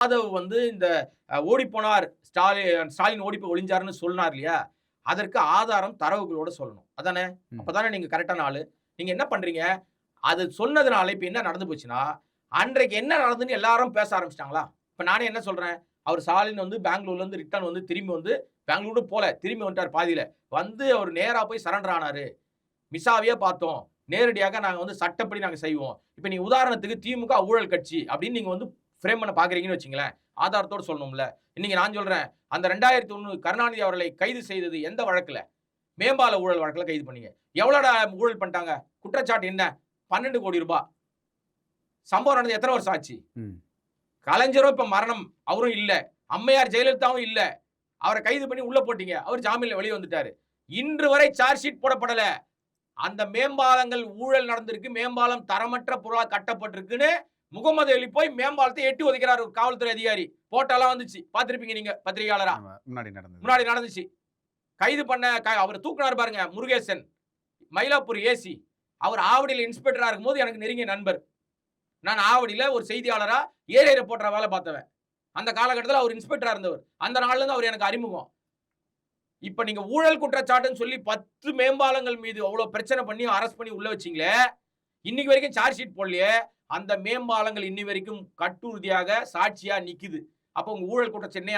யாதவ் வந்து இந்த ஓடிப்போனார் ஸ்டாலின் ஓடி போய் ஒளிஞ்சாருன்னு சொன்னார் இல்லையா? அதற்கு ஆதாரம் தரவுகளோட சொல்லணும். அதானே? அப்பதானே நீங்க கரெக்ட்டான ஆளு. நீங்க என்ன பண்றீங்க? அது சொன்னதுனால இப்ப என்ன நடந்து போச்சுன்னா, அன்றைக்கு என்ன நடந்ததுன்னு எல்லாரும் பேச ஆரம்பிச்சுட்டாங்களா? இப்ப நானே என்ன சொல்றேன்? அவர் ஸ்டாலின் வந்து பெங்களூர்ல இருந்து ரிட்டர்ன் வந்து திரும்பி வந்து பெங்களூர் போல. திரும்பி வந்துட்டாரு பாதியில. வந்து அவர் நேரா போய் சரண்டர் ஆனாரு. மிசாவையே பார்த்தோம். நேரடியாக நாங்க வந்து சட்டப்படி நாங்க செய்வோம். இப்ப நீங்க உதாரணத்துக்கு திமுக ஊழல் கட்சி அப்படின்னு நீங்க வந்து ஃப்ரேம் பண்ண பார்க்குறீங்கன்னு வச்சுங்களேன். ஆதாரத்தோட சொல்லணும்ல. இன்னைக்கு நான் சொல்றேன். அந்த 2001 கருணாநிதி அவர்களை கைது செய்தது எந்த வழக்குல? மேம்பால ஊழல் வழக்குல கைது பண்ணீங்க. எவ்வளோடா ஊழல் பண்ணிட்டாங்க? குற்றச்சாட்டு என்ன? ₹12,00,00,000. சம்பவம் நடந்து எத்தன வருஷம் ஆச்சு? கலைஞரும் இப்ப மரணம். அவரும் இல்ல. அம்மையார் ஜெயலலிதாவும் இல்ல. அவர கைது பண்ணி உள்ள போட்டீங்க. அவர் ஜாமீன்ல வெளிய வந்துட்டாரு. இன்று வரை சார்ஜ் ஷீட் போடப்படல. அந்த மேம்பாலங்கள் ஊழல் நடந்திருக்கு. மேம்பாலம் தரமற்ற பொருளா கட்டப்பட்டிருக்குன்னு முகமது அலி போய் மேம்பாலத்தை எட்டி உதைக்கிறார் ஒரு காவல்துறை அதிகாரி. போட்டோலாம் வந்துச்சு. பார்த்திருப்பீங்க நீங்க பத்திரிகையாளரா. முன்னாடி நடந்துச்சு. கைது பண்ண அவர தூக்குனாரு பாருங்க முருகேசன். மயிலாப்பூர் ஏசி. அவர் ஆவடியில இன்ஸ்பெக்டரா இருக்கும்போது எனக்கு நெருங்கிய நண்பர். நான் ஆவடியில ஒரு செய்தியாளரா ஏரியா ரிப்போர்ட்டரா வேலை பார்த்தவன். அந்த காலகட்டத்தில அவர் இன்ஸ்பெக்டரா இருந்தவர். அந்த நாள்ல இருந்து அவர் எனக்கு அறிமுகம். இப்ப நீங்க ஊழல் குற்றச்சாட்டுன்னு சொல்லி 10 மேம்பாலங்கள் மீது அவ்வளவு பிரச்சனை பண்ணி அரெஸ்ட் பண்ணி உள்ள வச்சீங்களே. இன்னைக்கு வரைக்கும் சார்ஜ் ஷீட் போடலையே. அந்த மேம்பாலங்கள் இன்னி வரைக்கும் கட்டுறுதியாக சாட்சியா நிக்குது. அப்ப உங்க ஊழல் குற்றச்சாட்டு என்ன